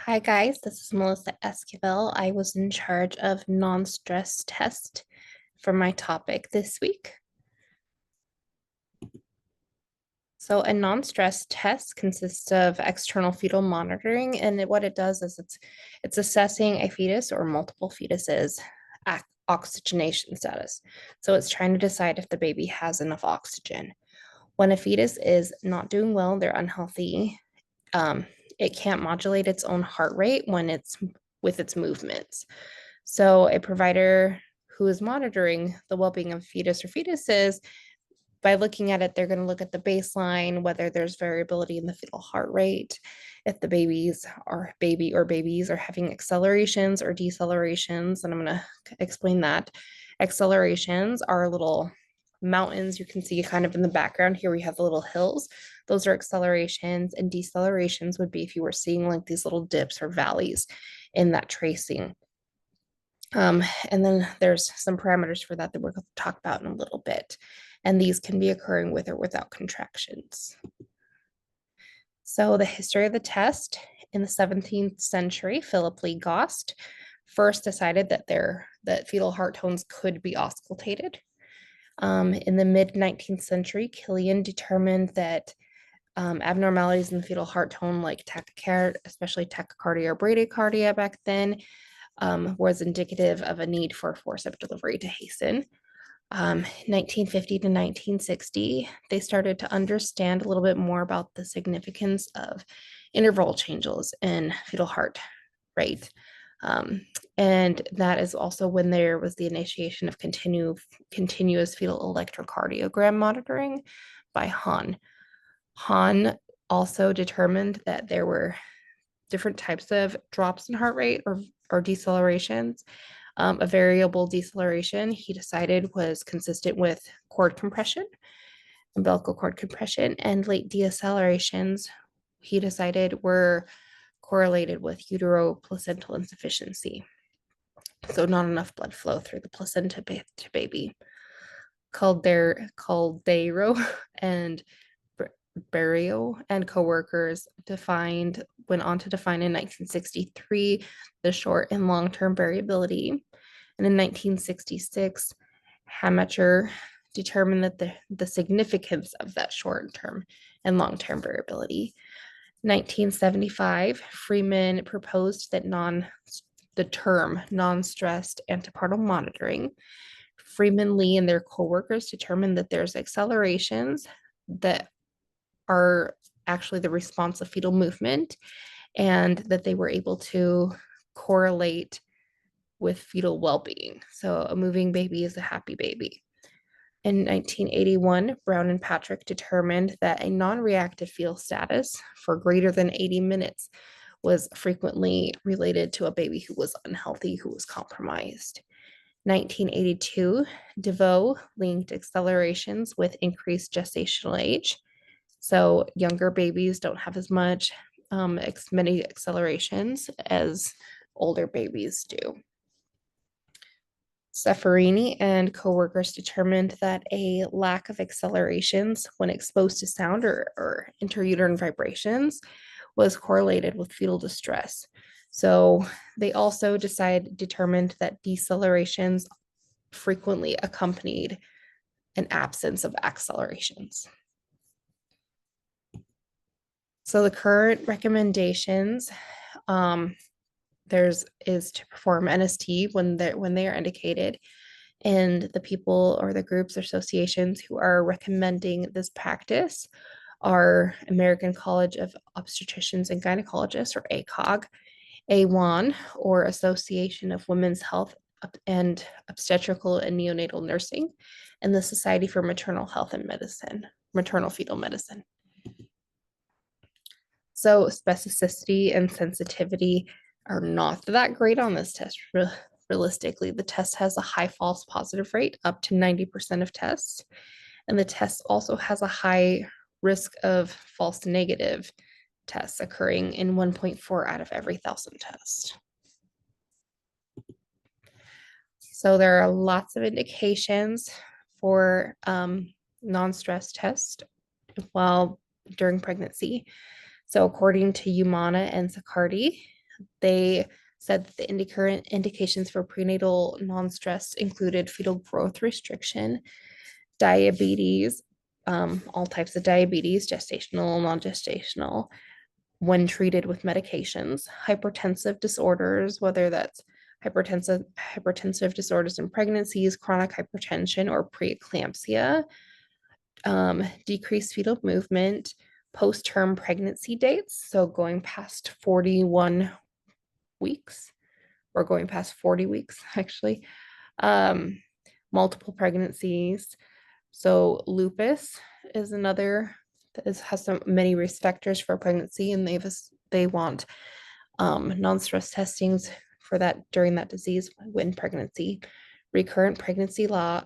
Hi guys, this is Melissa Esquivel. I was in charge of non-stress test for my topic this week. So a non-stress test consists of external fetal monitoring, and what it does is it's assessing a fetus or multiple fetuses oxygenation status. So it's trying to decide if the baby has enough oxygen. When a fetus is not doing well, they're unhealthy, um, it can't modulate its own heart rate when it's with its movements. So a provider who is monitoring the well-being of fetus or fetuses, by looking at it, they're going to look at the baseline, whether there's variability in the fetal heart rate, if the babies are having accelerations or decelerations, and I'm going to explain that. Accelerations are little mountains you can see kind of in the background. Here we have the little hills. Those are accelerations, and decelerations would be if you were seeing like these little dips or valleys in that tracing. And then there's some parameters for that we're going to talk about in a little bit. And these can be occurring with or without contractions. So the history of the test: in the 17th century, Philip Lee Gost first decided that fetal heart tones could be auscultated. In the mid 19th century, Killian determined that abnormalities in the fetal heart tone, like tachycardia, especially tachycardia or bradycardia back then, was indicative of a need for forceps delivery to hasten. 1950 to 1960, they started to understand a little bit more about the significance of interval changes in fetal heart rate. And that is also when there was the initiation of continuous fetal electrocardiogram monitoring by Hahn. Hahn also determined that there were different types of drops in heart rate or decelerations. A variable deceleration he decided was consistent with cord compression, umbilical cord compression, and late decelerations he decided were correlated with uteroplacental insufficiency. So not enough blood flow through the placenta to baby. Caldeiro and Barrio and coworkers went on to define in 1963 the short and long-term variability. And in 1966, Hamacher determined that the significance of that short-term and long-term variability. 1975, Freeman proposed that the term non-stressed antepartum monitoring. Freeman, Lee, and their coworkers determined that there's accelerations that are actually the response of fetal movement, and that they were able to correlate with fetal well-being. So a moving baby is a happy baby. In 1981, Brown and Patrick determined that a non-reactive fetal status for greater than 80 minutes was frequently related to a baby who was unhealthy, who was compromised. 1982, DeVoe linked accelerations with increased gestational age. So younger babies don't have as many accelerations as older babies do. Ceferini and coworkers determined that a lack of accelerations when exposed to sound or intrauterine vibrations was correlated with fetal distress. So they also determined that decelerations frequently accompanied an absence of accelerations. So the current recommendations, is to perform NST when they are indicated, and the people or the groups or associations who are recommending this practice are American College of Obstetricians and Gynecologists, or ACOG, AWON, or Association of Women's Health and Obstetrical and Neonatal Nursing, and the Society for Maternal Health and Medicine, Maternal Fetal Medicine. So specificity and sensitivity are not that great on this test. Realistically, the test has a high false positive rate, up to 90% of tests. And the test also has a high risk of false negative tests occurring in 1.4 out of every 1,000 tests. So there are lots of indications for non-stress test while during pregnancy. So according to Umana and Zaccardi, They said that the current indications for prenatal non-stress included fetal growth restriction, diabetes, all types of diabetes, gestational, non-gestational, when treated with medications, hypertensive disorders, whether that's hypertensive disorders in pregnancies, chronic hypertension, or preeclampsia, decreased fetal movement, post-term pregnancy dates, so going past 41 weeks or going past 40 weeks actually, um, multiple pregnancies. So lupus is another has so many risk factors for pregnancy, and they want non-stress testings for that during that disease when pregnancy, recurrent pregnancy loss,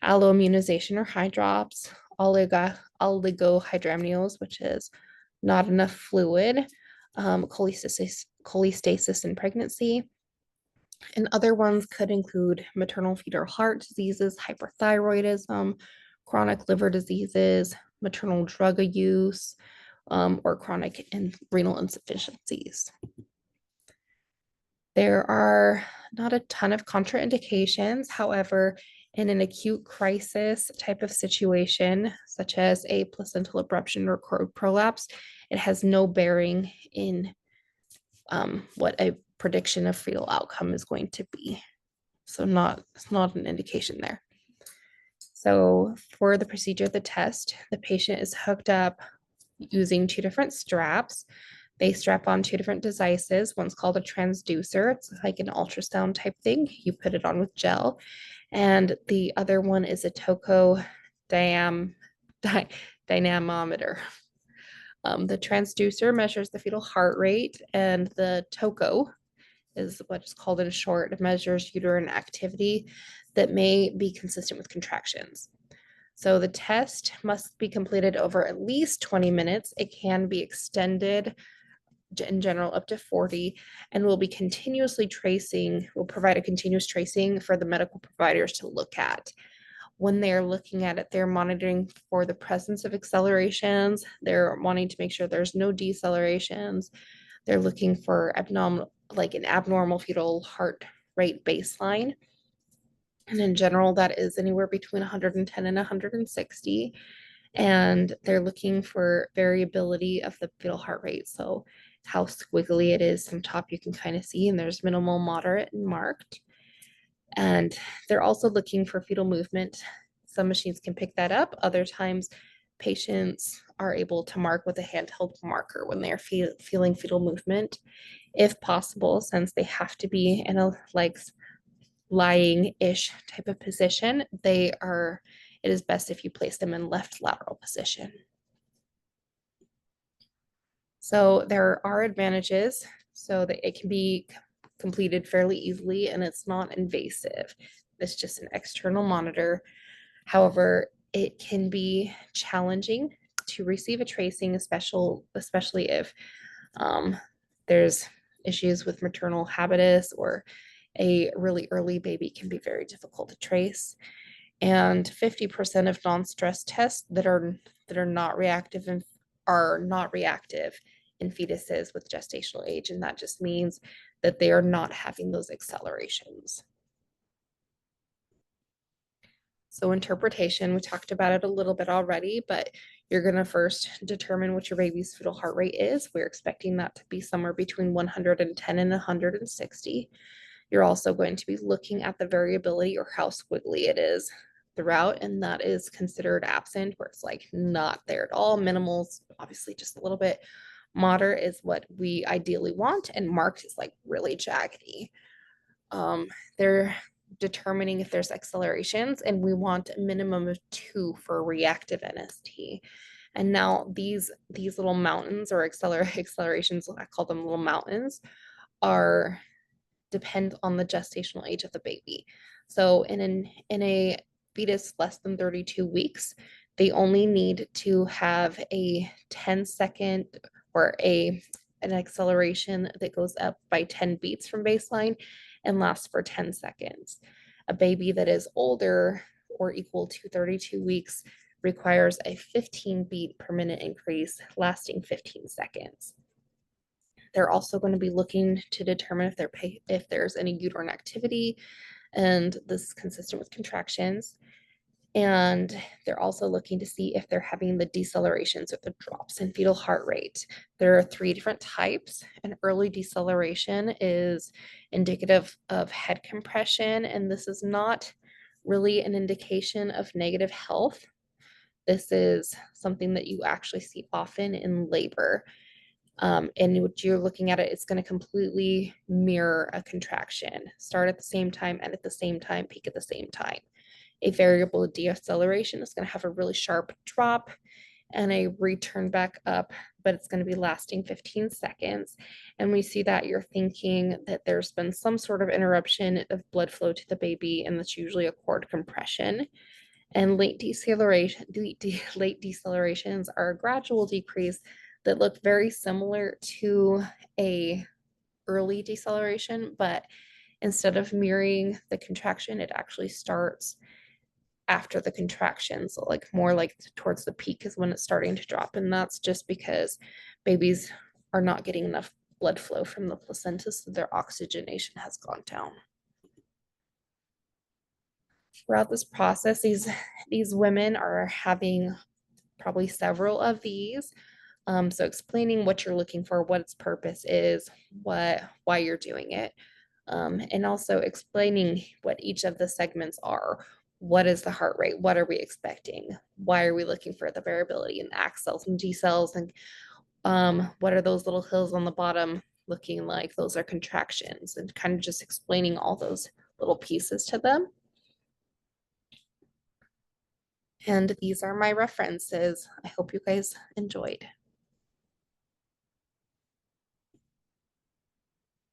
alloimmunization or high drops, oligohydramnios, which is not enough fluid, cholestasis in pregnancy. And other ones could include maternal fetal heart diseases, hyperthyroidism, chronic liver diseases, maternal drug use, or chronic renal insufficiencies. There are not a ton of contraindications. However, in an acute crisis type of situation, such as a placental abruption or cord prolapse, it has no bearing in what a prediction of fetal outcome is going to be. So it's not an indication there. So for the procedure of the test, the patient is hooked up using two different straps. They strap on two different devices. One's called a transducer. It's like an ultrasound type thing. You put it on with gel. And the other one is a toco dynamometer. The transducer measures the fetal heart rate, and the toco is what's called in short. It measures uterine activity that may be consistent with contractions. So the test must be completed over at least 20 minutes. It can be extended in general up to 40, and will provide a continuous tracing for the medical providers to look at. When they're looking at it, they're monitoring for the presence of accelerations. They're wanting to make sure there's no decelerations. They're looking for an abnormal fetal heart rate baseline. And in general, that is anywhere between 110 and 160. And they're looking for variability of the fetal heart rate. So how squiggly it is from top, you can kind of see, and there's minimal, moderate, and marked. And they're also looking for fetal movement. Some machines can pick that up. Other times, patients are able to mark with a handheld marker when they're feeling fetal movement, if possible, since they have to be in a lying-ish type of position. It is best if you place them in left lateral position. So there are advantages so that it can be completed fairly easily and it's not invasive. It's just an external monitor. However, it can be challenging to receive a tracing, especially if there's issues with maternal habitus, or a really early baby can be very difficult to trace. And 50% of non-stress tests that are not reactive are not reactive in fetuses with gestational age, and that just means that they are not having those accelerations. So interpretation, we talked about it a little bit already, but you're going to first determine what your baby's fetal heart rate is. We're expecting that to be somewhere between 110 and 160. You're also going to be looking at the variability, or how squiggly it is throughout, and that is considered absent, where it's like not there at all. Minimal's obviously just a little bit. Moderate is what we ideally want, and marked is like really jaggedy. They're determining if there's accelerations, and we want a minimum of 2 for reactive NST. And now these little mountains, or accelerations, I call them little mountains, depend on the gestational age of the baby. So in a fetus less than 32 weeks, they only need to have a 10-second or an acceleration that goes up by 10 beats from baseline and lasts for 10 seconds. A baby that is older or equal to 32 weeks requires a 15 beat per minute increase lasting 15 seconds. They're also going to be looking to determine if there's any uterine activity, and this is consistent with contractions. And they're also looking to see if they're having the decelerations or the drops in fetal heart rate. There are 3 different types. An early deceleration is indicative of head compression, and this is not really an indication of negative health. This is something that you actually see often in labor. And what you're looking at it's going to completely mirror a contraction, start at the same time, and at the same time, peak at the same time. A variable deceleration is going to have a really sharp drop and a return back up, but it's going to be lasting 15 seconds. And we see that you're thinking that there's been some sort of interruption of blood flow to the baby, and that's usually a cord compression. And late decelerations are a gradual decrease that look very similar to a early deceleration, but instead of mirroring the contraction, it actually starts after the contraction. So like more like towards the peak is when it's starting to drop. And that's just because babies are not getting enough blood flow from the placenta, so their oxygenation has gone down. Throughout this process, these women are having probably several of these. So explaining what you're looking for, what its purpose is, why you're doing it, and also explaining what each of the segments are. What is the heart rate? What are we expecting? Why are we looking for the variability in the accels and decels? And what are those little hills on the bottom looking like? Those are contractions, and kind of just explaining all those little pieces to them. And these are my references. I hope you guys enjoyed.